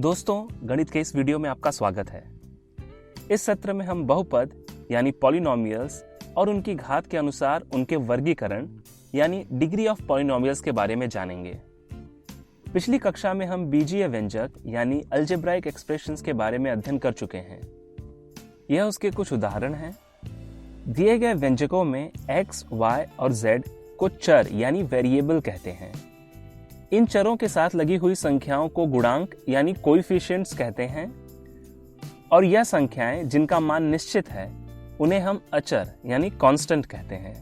दोस्तों, गणित के इस वीडियो में आपका स्वागत है। इस सत्र में हम बहुपद यानी पॉलिनोमियल्स और उनकी घात के अनुसार उनके वर्गीकरण यानी डिग्री ऑफ पॉलिनोमियल्स के बारे में जानेंगे। पिछली कक्षा में हम बीजीय व्यंजक यानी अलजेब्राइक एक्सप्रेशंस के बारे में अध्ययन कर चुके हैं। यह उसके कुछ उदाहरण हैं। दिए गए व्यंजकों में x, y और z को चर यानी वेरिएबल कहते हैं। इन चरों के साथ लगी हुई संख्याओं को गुणांक यानी कोएफिशिएंट्स कहते हैं और यह संख्याएं जिनका मान निश्चित है उन्हें हम अचर यानी कांस्टेंट कहते हैं।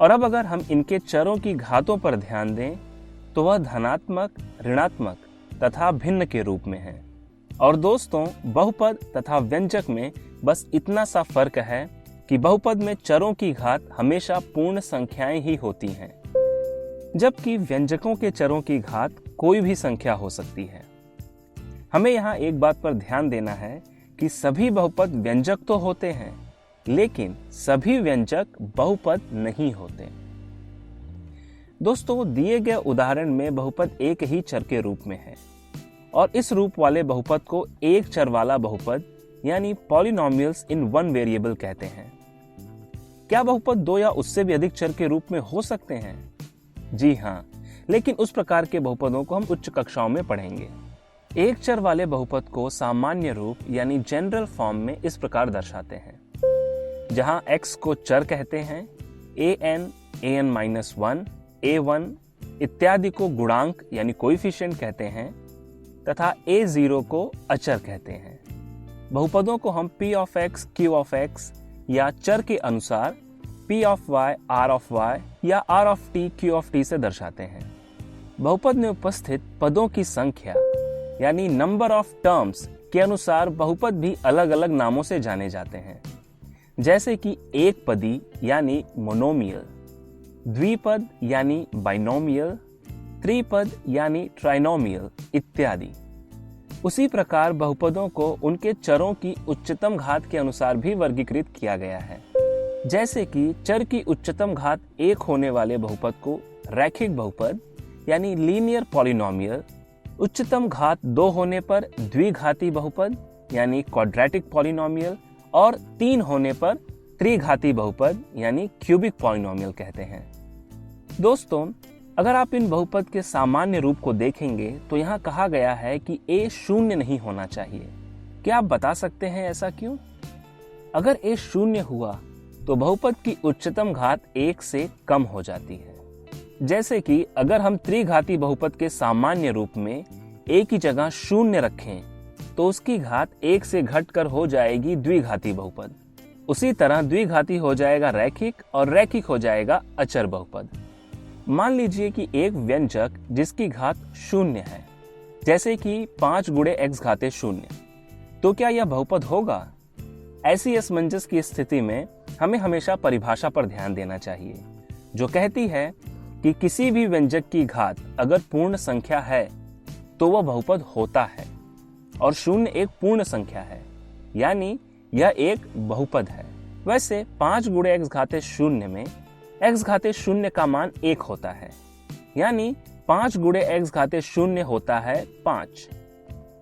और अब अगर हम इनके चरों की घातों पर ध्यान दें तो वह धनात्मक, ऋणात्मक तथा भिन्न के रूप में है। और दोस्तों, बहुपद तथा व्यंजक में बस इतना सा फर्क है कि बहुपद में चरों की घात हमेशा पूर्ण संख्याएं ही होती हैं, जबकि व्यंजकों के चरों की घात कोई भी संख्या हो सकती है। हमें यहाँ एक बात पर ध्यान देना है कि सभी बहुपद व्यंजक तो होते हैं, लेकिन सभी व्यंजक बहुपद नहीं होते। दोस्तों, दिए गए उदाहरण में बहुपद एक ही चर के रूप में है और इस रूप वाले बहुपद को एक चर वाला बहुपद यानी पॉलिनोमियल्स इन वन वेरिएबल कहते हैं। क्या बहुपद दो या उससे भी अधिक चर के रूप में हो सकते हैं? जी हाँ, लेकिन उस प्रकार के बहुपदों को हम उच्च कक्षाओं में पढ़ेंगे। एक चर वाले बहुपद को सामान्य रूप यानी जनरल फॉर्म में इस प्रकार दर्शाते हैं, जहां x को चर कहते हैं, an-1, a1 इत्यादि को गुणांक यानी कोएफिशिएंट कहते हैं तथा a0 को अचर कहते हैं। बहुपदों को हम p of x, q of x या चर के अनुसार p of y, r of y या r of t, q of t से दर्शाते हैं। बहुपद में उपस्थित पदों की संख्या यानी नंबर ऑफ टर्म्स के अनुसार बहुपद भी अलग अलग नामों से जाने जाते हैं, जैसे कि एक पदी यानी मोनोमियल, द्विपद यानी बाइनोमियल, त्रिपद यानी ट्राइनोमियल इत्यादि। उसी प्रकार बहुपदों को उनके चरों की उच्चतम घात के अनुसार भी वर्गीकृत किया गया है, जैसे कि चर की उच्चतम घात एक होने वाले बहुपद को रैखिक बहुपद यानी लीनियर पॉलिनोमियल, उच्चतम घात दो होने पर द्विघाती बहुपद यानी क्वाड्रेटिक पॉलिनोमियल और तीन होने पर त्रिघाती बहुपद यानी क्यूबिक पॉलिनोमियल कहते हैं। दोस्तों, अगर आप इन बहुपद के सामान्य रूप को देखेंगे तो यहाँ कहा गया है कि a शून्य नहीं होना चाहिए। क्या आप बता सकते हैं ऐसा क्यों? अगर a शून्य हुआ तो बहुपद की उच्चतम घात एक से कम हो जाती है। जैसे कि अगर हम त्रिघाती बहुपद के सामान्य रूप में a की जगह शून्य रखें तो उसकी घात एक से घटकर हो जाएगी द्विघाती बहुपद। उसी तरह द्विघाती हो जाएगा रैखिक और रैखिक हो जाएगा अचर बहुपद। मान लीजिए कि एक व्यंजक जिसकी घात शून्य है, जैसे कि 5 गुणे x घाते शून्य, तो क्या यह बहुपद होगा? ऐसी असमंजस की स्थिति में हमें हमेशा परिभाषा पर ध्यान देना चाहिए, जो कहती है कि किसी भी व्यंजक की घात अगर पूर्ण संख्या है तो वह बहुपद होता है और शून्य एक पूर्ण संख्या है, यानी यह एक बहुपद है। वैसे 5 गुणे x घाते शून्य में x घाते शून्य का मान 1 होता है, यानी 5 गुणे x घाते शून्य होता है 5।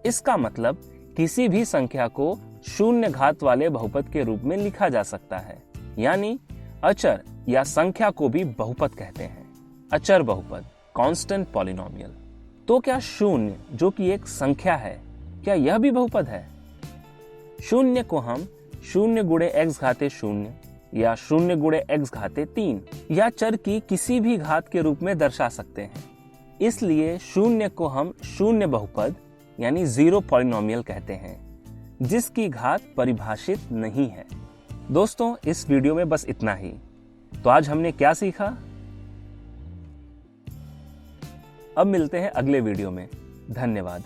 इसका मतलब किसी भी संख्या को शून्य घात वाले बहुपद के रूप में लिखा जा सकता है, यानी अचर या संख्या को भी बहुपद कहते हैं। अचर बहुपद, कांस्टेंट पॉलिनोमियल। तो क्या शून्य, जो कि एक संख्या है, क्या यह भी बहुपद है? शून्य को हम शून्य गुणे x घाते शून्य या शून्य गुणे x घाते 3 या चर की किसी भी घात के रूप में दर्शा सकते हैं। इसलिए शून्य को हम शून्य बहुपद यानी जीरो पॉलिनोमियल कहते हैं, जिसकी घात परिभाषित नहीं है। दोस्तों, इस वीडियो में बस इतना ही। तो आज हमने क्या सीखा? अब मिलते हैं अगले वीडियो में। धन्यवाद।